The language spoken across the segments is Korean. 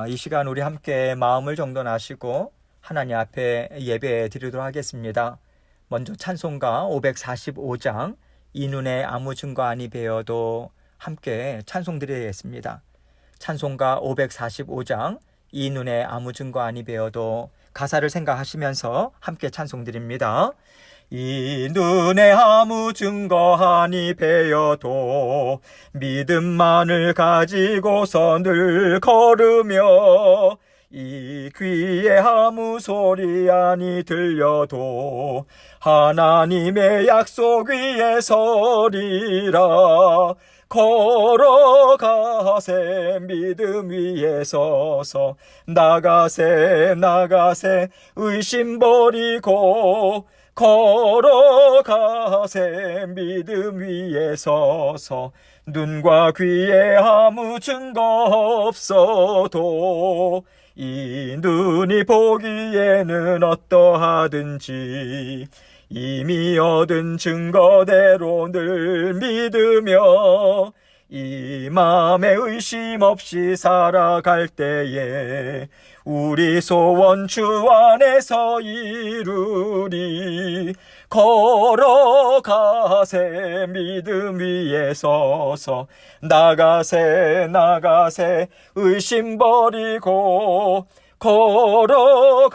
이 시간 우리 함께 마음을 정돈하시고 하나님 앞에 예배 드리도록 하겠습니다. 먼저 찬송가 545장 이 눈에 아무 증거 아니 배어도 함께 찬송 드리겠습니다. 찬송가 545장 이 눈에 아무 증거 아니 배어도 가사를 생각하시면서 함께 찬송 드립니다. 이 눈에 아무 증거 아니 배어도 믿음만을 가지고서 늘 걸으며 이 귀에 아무 소리 아니 들려도 하나님의 약속 위에 서리라. 걸어가세 믿음 위에 서서 나가세 의심 버리고 걸어가세 믿음 위에 서서 눈과 귀에 아무 증거 없어도 이 눈이 보기에는 어떠하든지 이미 얻은 증거대로 늘 믿으며 이 마음에 의심 없이 살아갈 때에 우리 소원 주 안에서 이루리. 걸어가세 믿음 위에 서서 나가세 의심 버리고 걸어가세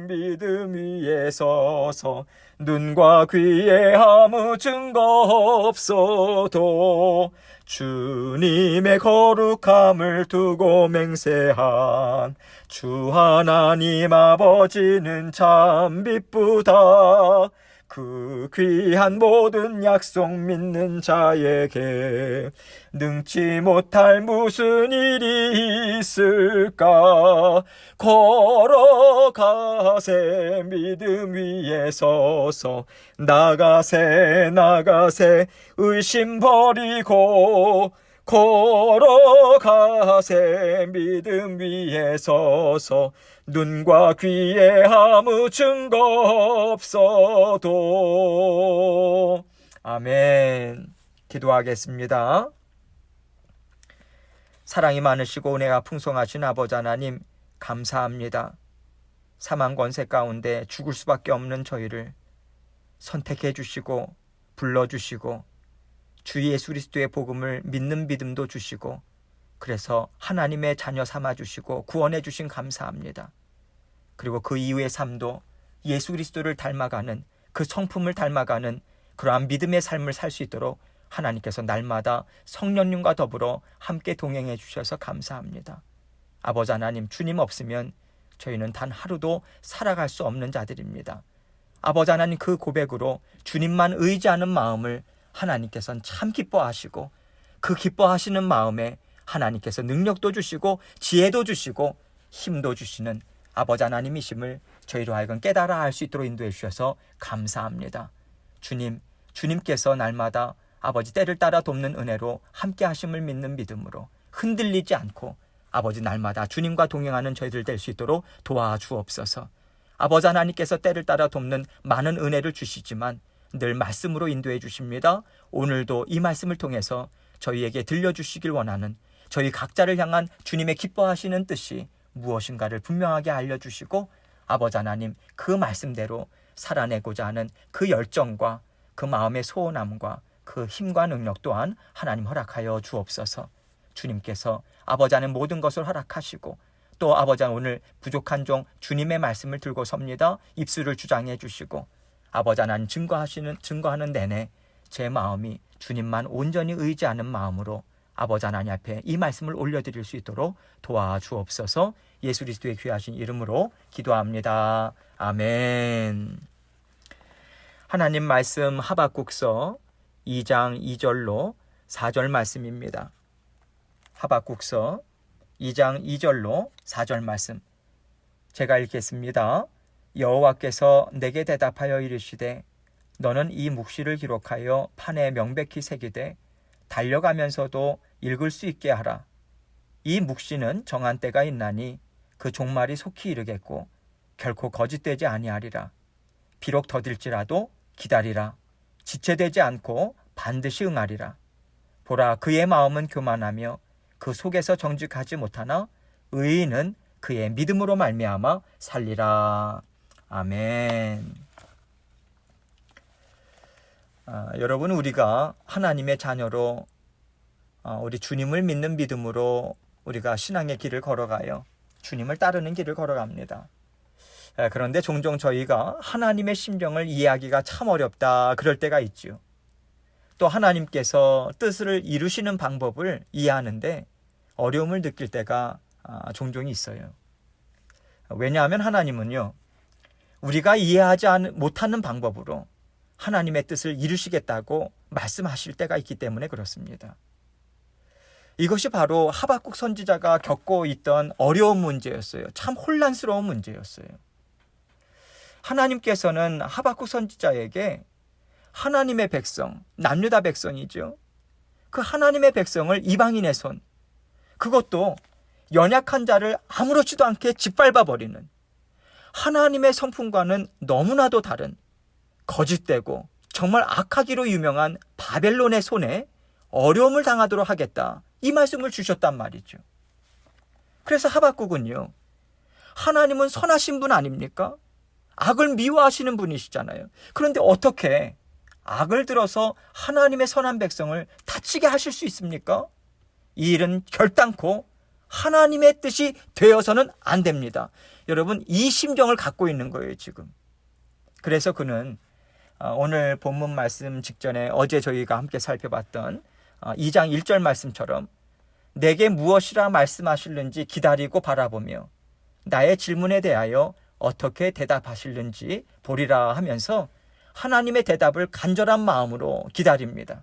믿음 위에 서서 눈과 귀에 아무 증거 없어도 주님의 거룩함을 두고 맹세한 주 하나님 아버지는 참 기쁘다. 그 귀한 모든 약속 믿는 자에게 능치 못할 무슨 일이 있을까. 걸어가세 믿음 위에 서서 나가세 의심 버리고 걸어가세 믿음 위에 서서 눈과 귀에 아무 증거 없어도. 아멘. 기도하겠습니다. 사랑이 많으시고 은혜가 풍성하신 아버지 하나님, 감사합니다. 사망 권세 가운데 죽을 수밖에 없는 저희를 선택해 주시고 불러주시고 주 예수 그리스도의 복음을 믿는 믿음도 주시고 그래서 하나님의 자녀 삼아 주시고 구원해 주신 감사합니다. 그리고 그 이후의 삶도 예수 그리스도를 닮아가는, 그 성품을 닮아가는 그러한 믿음의 삶을 살 수 있도록 하나님께서 날마다 성령님과 더불어 함께 동행해 주셔서 감사합니다. 아버지 하나님, 주님 없으면 저희는 단 하루도 살아갈 수 없는 자들입니다. 아버지 하나님, 그 고백으로 주님만 의지하는 마음을 하나님께서는 참 기뻐하시고 그 기뻐하시는 마음에 하나님께서 능력도 주시고 지혜도 주시고 힘도 주시는 아버지 하나님이심을 저희로 하여금 깨달아 알 수 있도록 인도해 주셔서 감사합니다. 주님께서 날마다 아버지 때를 따라 돕는 은혜로 함께 하심을 믿는 믿음으로 흔들리지 않고 아버지 날마다 주님과 동행하는 저희들 될 수 있도록 도와주옵소서. 아버지 하나님께서 때를 따라 돕는 많은 은혜를 주시지만 늘 말씀으로 인도해 주십니다. 오늘도 이 말씀을 통해서 저희에게 들려주시길 원하는 저희 각자를 향한 주님의 기뻐하시는 뜻이 무엇인가를 분명하게 알려주시고 아버지 하나님, 그 말씀대로 살아내고자 하는 그 열정과 그 마음의 소원함과 그 힘과 능력 또한 하나님 허락하여 주옵소서. 주님께서 아버지 하나님 모든 것을 허락하시고 또 아버지 하나님 오늘 부족한 종 주님의 말씀을 들고 섭니다. 입술을 주장해 주시고 아버지 하나님 증거하는 내내 제 마음이 주님만 온전히 의지하는 마음으로 아버지 하나님 앞에 이 말씀을 올려드릴 수 있도록 도와주옵소서. 예수 그리스도의 귀하신 이름으로 기도합니다. 아멘. 하나님 말씀 하박국서 2장 2절로 4절 말씀입니다. 하박국서 2장 2절로 4절 말씀 제가 읽겠습니다. 여호와께서 내게 대답하여 이르시되 너는 이 묵시를 기록하여 판에 명백히 새기되 달려가면서도 읽을 수 있게 하라. 이 묵시는 정한 때가 있나니 그 종말이 속히 이르겠고 결코 거짓되지 아니하리라. 비록 더딜지라도 기다리라. 지체되지 않고 반드시 응하리라. 보라, 그의 마음은 교만하며 그 속에서 정직하지 못하나 의인은 그의 믿음으로 말미암아 살리라. 아멘. 여러분, 우리가 하나님의 자녀로 우리 주님을 믿는 믿음으로 우리가 신앙의 길을 걸어가요. 주님을 따르는 길을 걸어갑니다. 그런데 종종 저희가 하나님의 심정을 이해하기가 참 어렵다 그럴 때가 있죠. 또 하나님께서 뜻을 이루시는 방법을 이해하는데 어려움을 느낄 때가 종종 있어요. 왜냐하면 하나님은요, 우리가 이해하지 못하는 방법으로 하나님의 뜻을 이루시겠다고 말씀하실 때가 있기 때문에 그렇습니다. 이것이 바로 하박국 선지자가 겪고 있던 어려운 문제였어요. 참 혼란스러운 문제였어요. 하나님께서는 하박국 선지자에게 하나님의 백성, 남유다 백성이죠. 그 하나님의 백성을 이방인의 손, 그것도 연약한 자를 아무렇지도 않게 짓밟아버리는 하나님의 성품과는 너무나도 다른 거짓되고 정말 악하기로 유명한 바벨론의 손에 어려움을 당하도록 하겠다, 이 말씀을 주셨단 말이죠. 그래서 하박국은요, 하나님은 선하신 분 아닙니까? 악을 미워하시는 분이시잖아요. 그런데 어떻게 악을 들어서 하나님의 선한 백성을 다치게 하실 수 있습니까? 이 일은 결단코 하나님의 뜻이 되어서는 안 됩니다. 여러분, 이 심정을 갖고 있는 거예요, 지금. 그래서 그는 오늘 본문 말씀 직전에 어제 저희가 함께 살펴봤던 2장 1절 말씀처럼 내게 무엇이라 말씀하실는지 기다리고 바라보며 나의 질문에 대하여 어떻게 대답하실는지 보리라 하면서 하나님의 대답을 간절한 마음으로 기다립니다.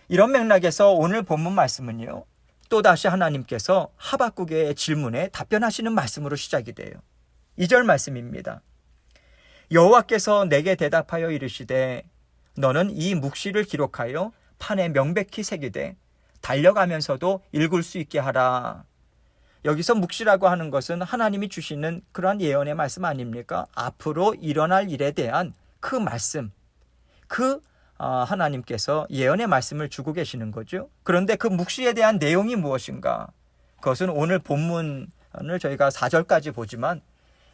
이런 맥락에서 오늘 본문 말씀은요, 또다시 하나님께서 하박국의 질문에 답변하시는 말씀으로 시작이 돼요. 2절 말씀입니다. 여호와께서 내게 대답하여 이르시되 너는 이 묵시를 기록하여 판에 명백히 새기되 달려가면서도 읽을 수 있게 하라. 여기서 묵시라고 하는 것은 하나님이 주시는 그러한 예언의 말씀 아닙니까? 앞으로 일어날 일에 대한 그 말씀, 하나님께서 예언의 말씀을 주고 계시는 거죠. 그런데 그 묵시에 대한 내용이 무엇인가? 그것은 오늘 본문을 저희가 4절까지 보지만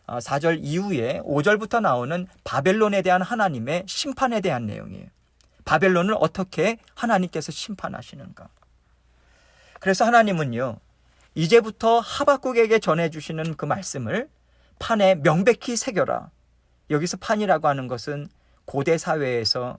4절 이후에 5절부터 나오는 바벨론에 대한 하나님의 심판에 대한 내용이에요. 바벨론을 어떻게 하나님께서 심판하시는가? 그래서 하나님은요, 이제부터 하박국에게 전해주시는 그 말씀을 판에 명백히 새겨라. 여기서 판이라고 하는 것은 고대 사회에서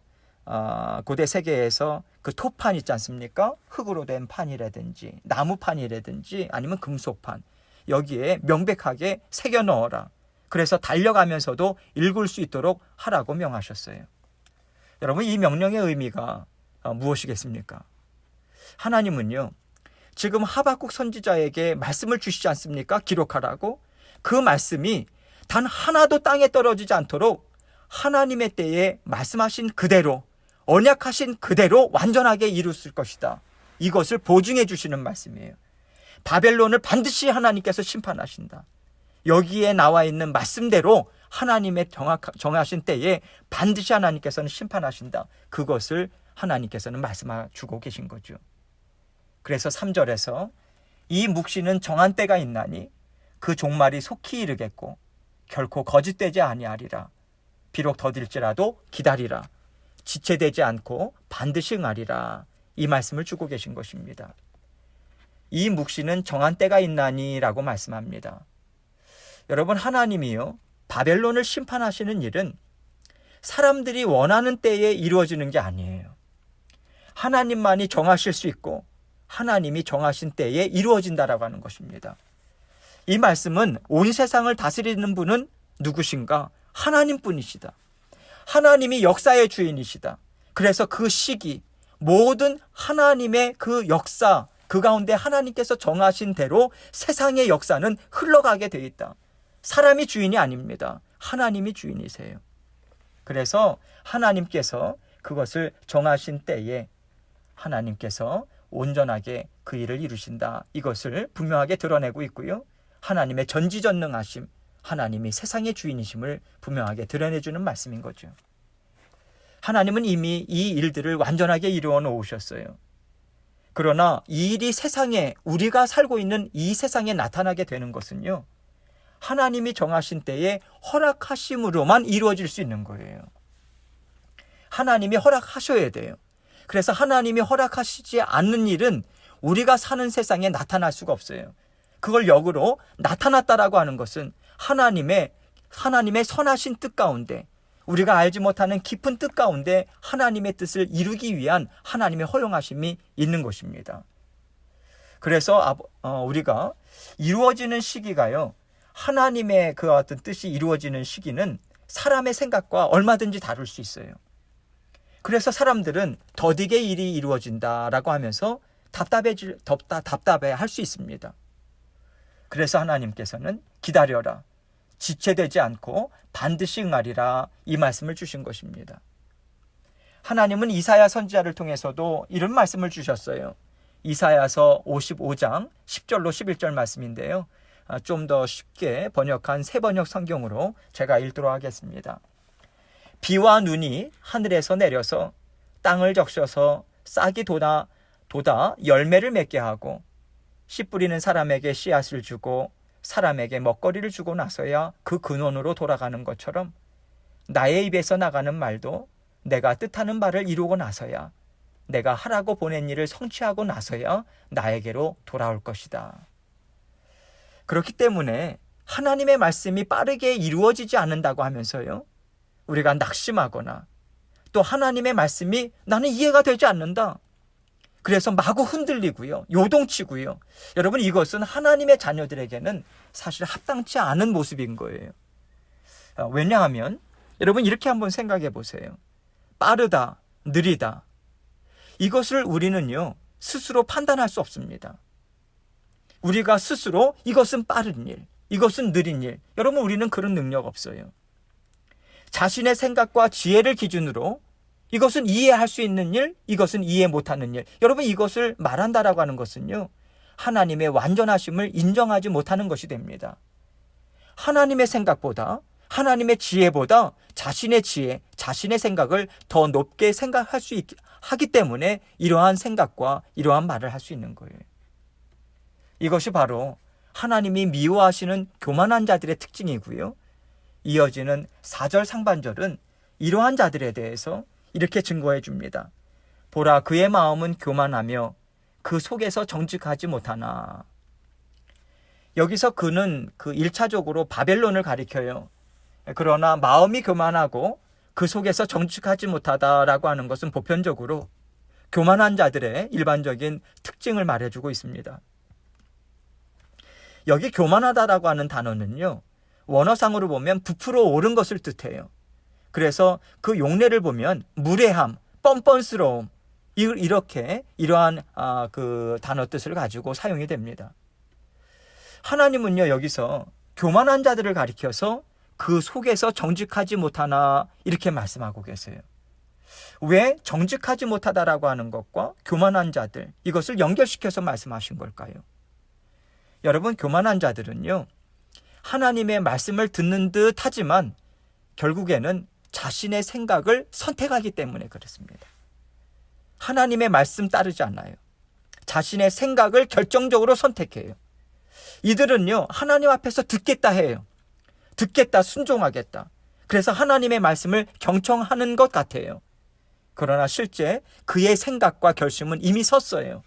고대 세계에서 그 토판 있지 않습니까? 흙으로 된 판이라든지 나무판이라든지 아니면 금속판, 여기에 명백하게 새겨 넣어라. 그래서 달려가면서도 읽을 수 있도록 하라고 명하셨어요. 여러분, 이 명령의 의미가 무엇이겠습니까? 하나님은요, 지금 하박국 선지자에게 말씀을 주시지 않습니까? 기록하라고. 그 말씀이 단 하나도 땅에 떨어지지 않도록 하나님의 때에 말씀하신 그대로, 언약하신 그대로 완전하게 이루실 것이다. 이것을 보증해 주시는 말씀이에요. 바벨론을 반드시 하나님께서 심판하신다. 여기에 나와 있는 말씀대로 하나님의 정하신 때에 반드시 하나님께서는 심판하신다. 그것을 하나님께서는 말씀해 주고 계신 거죠. 그래서 3절에서 이 묵시는 정한 때가 있나니 그 종말이 속히 이르겠고 결코 거짓되지 아니하리라. 비록 더딜지라도 기다리라. 지체되지 않고 반드시 응하리라. 이 말씀을 주고 계신 것입니다. 이 묵시는 정한 때가 있나니 라고 말씀합니다. 여러분, 하나님이요, 바벨론을 심판하시는 일은 사람들이 원하는 때에 이루어지는 게 아니에요. 하나님만이 정하실 수 있고 하나님이 정하신 때에 이루어진다라고 하는 것입니다. 이 말씀은 온 세상을 다스리는 분은 누구신가? 하나님뿐이시다. 하나님이 역사의 주인이시다. 그래서 그 시기, 모든 하나님의 그 역사, 그 가운데 하나님께서 정하신 대로 세상의 역사는 흘러가게 되어 있다. 사람이 주인이 아닙니다. 하나님이 주인이세요. 그래서 하나님께서 그것을 정하신 때에 하나님께서 온전하게 그 일을 이루신다. 이것을 분명하게 드러내고 있고요. 하나님의 전지전능하심, 하나님이 세상의 주인이심을 분명하게 드러내주는 말씀인 거죠. 하나님은 이미 이 일들을 완전하게 이루어 놓으셨어요. 그러나 이 일이 세상에, 우리가 살고 있는 이 세상에 나타나게 되는 것은요, 하나님이 정하신 때에 허락하심으로만 이루어질 수 있는 거예요. 하나님이 허락하셔야 돼요. 그래서 하나님이 허락하시지 않는 일은 우리가 사는 세상에 나타날 수가 없어요. 그걸 역으로 나타났다라고 하는 것은 하나님의 선하신 뜻 가운데, 우리가 알지 못하는 깊은 뜻 가운데 하나님의 뜻을 이루기 위한 하나님의 허용하심이 있는 것입니다. 그래서 우리가 이루어지는 시기가요, 하나님의 그 어떤 뜻이 이루어지는 시기는 사람의 생각과 얼마든지 다를 수 있어요. 그래서 사람들은 더디게 일이 이루어진다라고 하면서 답답해 할 수 있습니다. 그래서 하나님께서는 기다려라, 지체되지 않고 반드시 응하리라, 이 말씀을 주신 것입니다. 하나님은 이사야 선지자를 통해서도 이런 말씀을 주셨어요. 이사야서 55장 10절로 11절 말씀인데요, 좀 더 쉽게 번역한 새번역 성경으로 제가 읽도록 하겠습니다. 비와 눈이 하늘에서 내려서 땅을 적셔서 싹이 돋아 열매를 맺게 하고, 씨 뿌리는 사람에게 씨앗을 주고 사람에게 먹거리를 주고 나서야 그 근원으로 돌아가는 것처럼, 나의 입에서 나가는 말도 내가 뜻하는 바를 이루고 나서야, 내가 하라고 보낸 일을 성취하고 나서야 나에게로 돌아올 것이다. 그렇기 때문에 하나님의 말씀이 빠르게 이루어지지 않는다고 하면서요, 우리가 낙심하거나 또 하나님의 말씀이 나는 이해가 되지 않는다, 그래서 마구 흔들리고요, 요동치고요. 여러분, 이것은 하나님의 자녀들에게는 사실 합당치 않은 모습인 거예요. 왜냐하면 여러분, 이렇게 한번 생각해 보세요. 빠르다, 느리다, 이것을 우리는요 스스로 판단할 수 없습니다. 우리가 스스로 이것은 빠른 일, 이것은 느린 일, 여러분, 우리는 그런 능력 없어요. 자신의 생각과 지혜를 기준으로 이것은 이해할 수 있는 일, 이것은 이해 못하는 일, 여러분, 이것을 말한다라고 하는 것은요, 하나님의 완전하심을 인정하지 못하는 것이 됩니다. 하나님의 생각보다, 하나님의 지혜보다 자신의 지혜, 자신의 생각을 더 높게 생각할 수 하기 때문에 이러한 생각과 이러한 말을 할 수 있는 거예요. 이것이 바로 하나님이 미워하시는 교만한 자들의 특징이고요, 이어지는 4절 상반절은 이러한 자들에 대해서 이렇게 증거해 줍니다. 보라, 그의 마음은 교만하며 그 속에서 정직하지 못하나. 여기서 그는 1차적으로 바벨론을 가리켜요. 그러나 마음이 교만하고 그 속에서 정직하지 못하다라고 하는 것은 보편적으로 교만한 자들의 일반적인 특징을 말해주고 있습니다. 여기 교만하다라고 하는 단어는요, 원어상으로 보면 부풀어 오른 것을 뜻해요. 그래서 그 용례를 보면 무례함, 뻔뻔스러움, 이러한 그 단어 뜻을 가지고 사용이 됩니다. 하나님은요, 여기서 교만한 자들을 가리켜서 그 속에서 정직하지 못하나, 이렇게 말씀하고 계세요. 왜 정직하지 못하다라고 하는 것과 교만한 자들, 이것을 연결시켜서 말씀하신 걸까요? 여러분, 교만한 자들은요, 하나님의 말씀을 듣는 듯 하지만 결국에는 자신의 생각을 선택하기 때문에 그렇습니다. 하나님의 말씀 따르지 않아요. 자신의 생각을 결정적으로 선택해요. 이들은요, 하나님 앞에서 듣겠다 해요. 듣겠다, 순종하겠다. 그래서 하나님의 말씀을 경청하는 것 같아요. 그러나 실제 그의 생각과 결심은 이미 섰어요.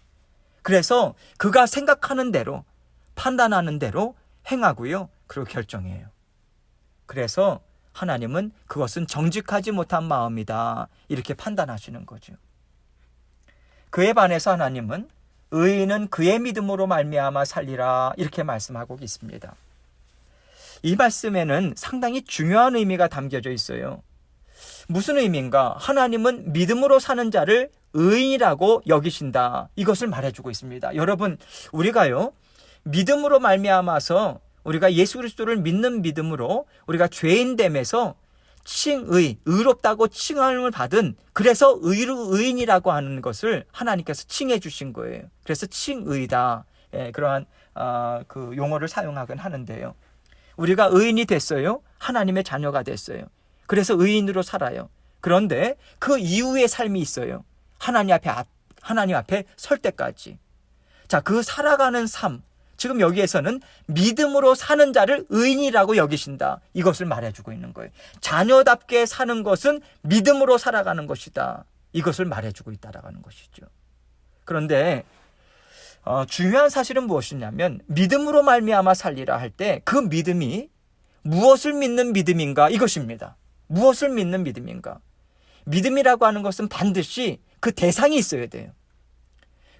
그래서 그가 생각하는 대로, 판단하는 대로 행하고요, 그리고 결정해요. 그래서 하나님은 그것은 정직하지 못한 마음이다, 이렇게 판단하시는 거죠. 그에 반해서 하나님은 의인은 그의 믿음으로 말미암아 살리라, 이렇게 말씀하고 있습니다. 이 말씀에는 상당히 중요한 의미가 담겨져 있어요. 무슨 의미인가? 하나님은 믿음으로 사는 자를 의인이라고 여기신다, 이것을 말해주고 있습니다. 여러분, 우리가요, 믿음으로 말미암아서, 우리가 예수 그리스도를 믿는 믿음으로 우리가 죄인됨에서 의롭다고 칭함을 받은, 그래서 의인이라고 하는 것을 하나님께서 칭해 주신 거예요. 그래서 칭의다, 그러한 그 용어를 사용하긴 하는데요, 우리가 의인이 됐어요. 하나님의 자녀가 됐어요. 그래서 의인으로 살아요. 그런데 그 이후의 삶이 있어요. 하나님 앞에 하나님 앞에 설 때까지. 자, 그 살아가는 삶, 지금 여기에서는 믿음으로 사는 자를 의인이라고 여기신다. 이것을 말해주고 있는 거예요. 자녀답게 사는 것은 믿음으로 살아가는 것이다. 이것을 말해주고 있다라는 것이죠. 그런데 중요한 사실은 무엇이냐면 믿음으로 말미암아 살리라 할 때 그 믿음이 무엇을 믿는 믿음인가 이것입니다. 무엇을 믿는 믿음인가. 믿음이라고 하는 것은 반드시 그 대상이 있어야 돼요.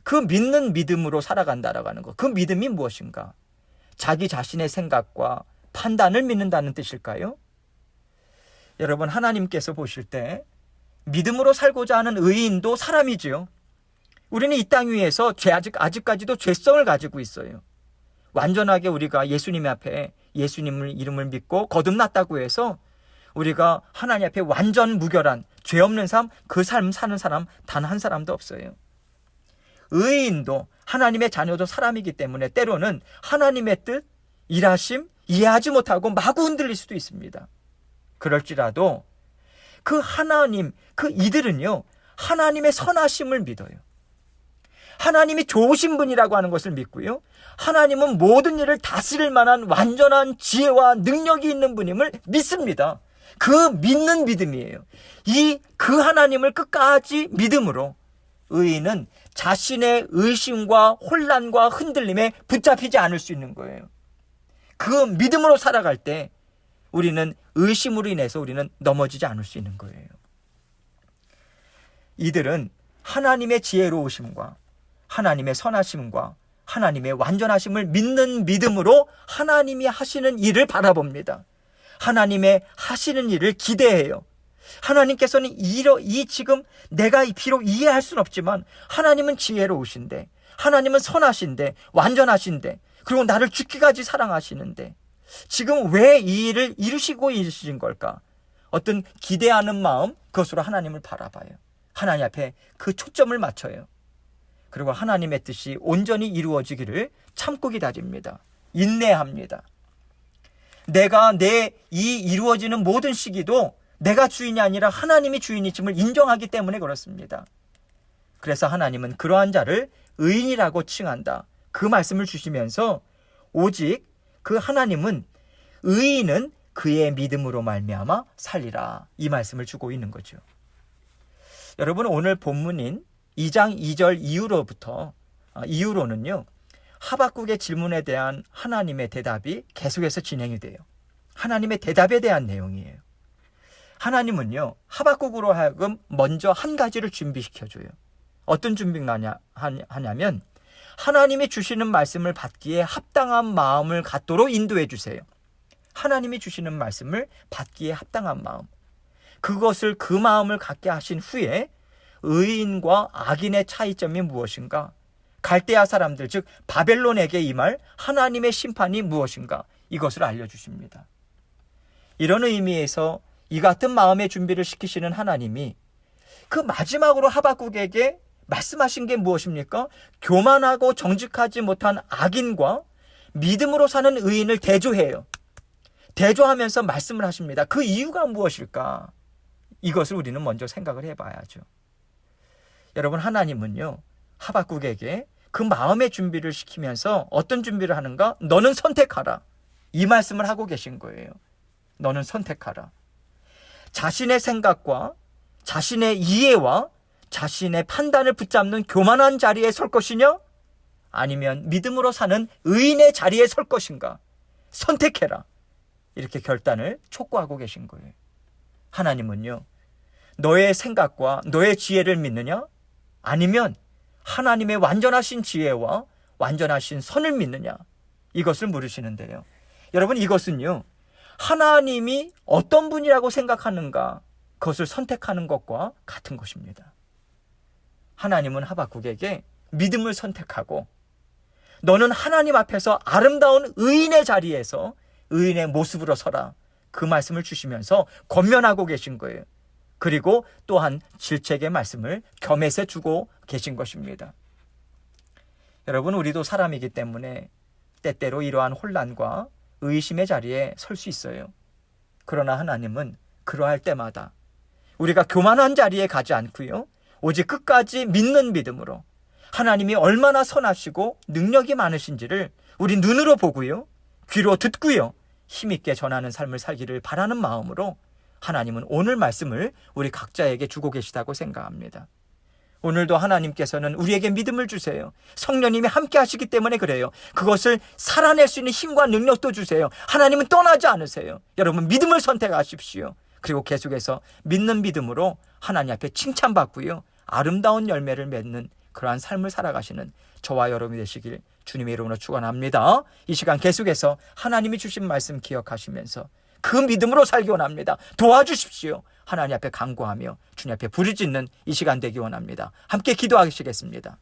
그 믿는 믿음으로 살아간다라고 하는 것. 그 믿음이 무엇인가? 자기 자신의 생각과 판단을 믿는다는 뜻일까요? 여러분, 하나님께서 보실 때 믿음으로 살고자 하는 의인도 사람이지요. 우리는 이 땅 위에서 아직까지도 죄성을 가지고 있어요. 완전하게 우리가 예수님 앞에 예수님을 이름을 믿고 거듭났다고 해서 우리가 하나님 앞에 완전 무결한 죄 없는 삶, 그 삶 사는 사람 단 한 사람도 없어요. 의인도 하나님의 자녀도 사람이기 때문에 때로는 하나님의 뜻, 일하심, 이해하지 못하고 마구 흔들릴 수도 있습니다. 그럴지라도 그 하나님, 그 이들은요, 하나님의 선하심을 믿어요. 하나님이 좋으신 분이라고 하는 것을 믿고요. 하나님은 모든 일을 다스릴 만한 완전한 지혜와 능력이 있는 분임을 믿습니다. 그 믿는 믿음이에요. 그 하나님을 끝까지 믿음으로 의인은 자신의 의심과 혼란과 흔들림에 붙잡히지 않을 수 있는 거예요. 그 믿음으로 살아갈 때 우리는 의심으로 인해서 우리는 넘어지지 않을 수 있는 거예요. 이들은 하나님의 지혜로우심과 하나님의 선하심과 하나님의 완전하심을 믿는 믿음으로 하나님이 하시는 일을 바라봅니다. 하나님의 하시는 일을 기대해요. 하나님께서는 지금 내가 비록 이해할 수는 없지만 하나님은 지혜로우신데, 하나님은 선하신데, 완전하신데, 그리고 나를 죽기까지 사랑하시는데 지금 왜 이 일을 이루시고 있으신 걸까? 어떤 기대하는 마음, 그것으로 하나님을 바라봐요. 하나님 앞에 그 초점을 맞춰요. 그리고 하나님의 뜻이 온전히 이루어지기를 참고 기다립니다. 인내합니다. 내가 이 이루어지는 모든 시기도 내가 주인이 아니라 하나님이 주인이심을 인정하기 때문에 그렇습니다. 그래서 하나님은 그러한 자를 의인이라고 칭한다. 그 말씀을 주시면서 오직 그 하나님은 의인은 그의 믿음으로 말미암아 살리라. 이 말씀을 주고 있는 거죠. 여러분, 오늘 본문인 2장 2절 이후로는요, 하박국의 질문에 대한 하나님의 대답이 계속해서 진행이 돼요. 하나님의 대답에 대한 내용이에요. 하나님은요, 하박국으로 하여금 먼저 한 가지를 준비시켜줘요. 어떤 준비를 하냐면 하나님이 주시는 말씀을 받기에 합당한 마음을 갖도록 인도해 주세요. 하나님이 주시는 말씀을 받기에 합당한 마음, 그 마음을 갖게 하신 후에 의인과 악인의 차이점이 무엇인가, 갈대아 사람들 즉 바벨론에게 임할 하나님의 심판이 무엇인가, 이것을 알려주십니다. 이런 의미에서 이 같은 마음의 준비를 시키시는 하나님이 그 마지막으로 하박국에게 말씀하신 게 무엇입니까? 교만하고 정직하지 못한 악인과 믿음으로 사는 의인을 대조해요. 대조하면서 말씀을 하십니다. 그 이유가 무엇일까? 이것을 우리는 먼저 생각을 해봐야죠. 여러분, 하나님은요, 하박국에게 그 마음의 준비를 시키면서 어떤 준비를 하는가? 너는 선택하라. 이 말씀을 하고 계신 거예요. 너는 선택하라. 자신의 생각과 자신의 이해와 자신의 판단을 붙잡는 교만한 자리에 설 것이냐? 아니면 믿음으로 사는 의인의 자리에 설 것인가? 선택해라. 이렇게 결단을 촉구하고 계신 거예요. 하나님은요, 너의 생각과 너의 지혜를 믿느냐? 아니면 하나님의 완전하신 지혜와 완전하신 선을 믿느냐? 이것을 물으시는데요. 여러분, 이것은요, 하나님이 어떤 분이라고 생각하는가, 그것을 선택하는 것과 같은 것입니다. 하나님은 하박국에게 믿음을 선택하고 너는 하나님 앞에서 아름다운 의인의 자리에서 의인의 모습으로 서라. 그 말씀을 주시면서 권면하고 계신 거예요. 그리고 또한 질책의 말씀을 겸해서 주고 계신 것입니다. 여러분, 우리도 사람이기 때문에 때때로 이러한 혼란과 의심의 자리에 설 수 있어요. 그러나 하나님은 그러할 때마다 우리가 교만한 자리에 가지 않고요, 오직 끝까지 믿는 믿음으로 하나님이 얼마나 선하시고 능력이 많으신지를 우리 눈으로 보고요, 귀로 듣고요, 힘있게 전하는 삶을 살기를 바라는 마음으로 하나님은 오늘 말씀을 우리 각자에게 주고 계시다고 생각합니다. 오늘도 하나님께서는 우리에게 믿음을 주세요. 성령님이 함께 하시기 때문에 그래요. 그것을 살아낼 수 있는 힘과 능력도 주세요. 하나님은 떠나지 않으세요. 여러분, 믿음을 선택하십시오. 그리고 계속해서 믿는 믿음으로 하나님 앞에 칭찬받고요, 아름다운 열매를 맺는 그러한 삶을 살아가시는 저와 여러분이 되시길 주님의 이름으로 축원합니다. 이 시간 계속해서 하나님이 주신 말씀 기억하시면서 그 믿음으로 살기 원합니다. 도와주십시오. 하나님 앞에 간구하며 주님 앞에 부르짖는 이 시간 되기 원합니다. 함께 기도하시겠습니다.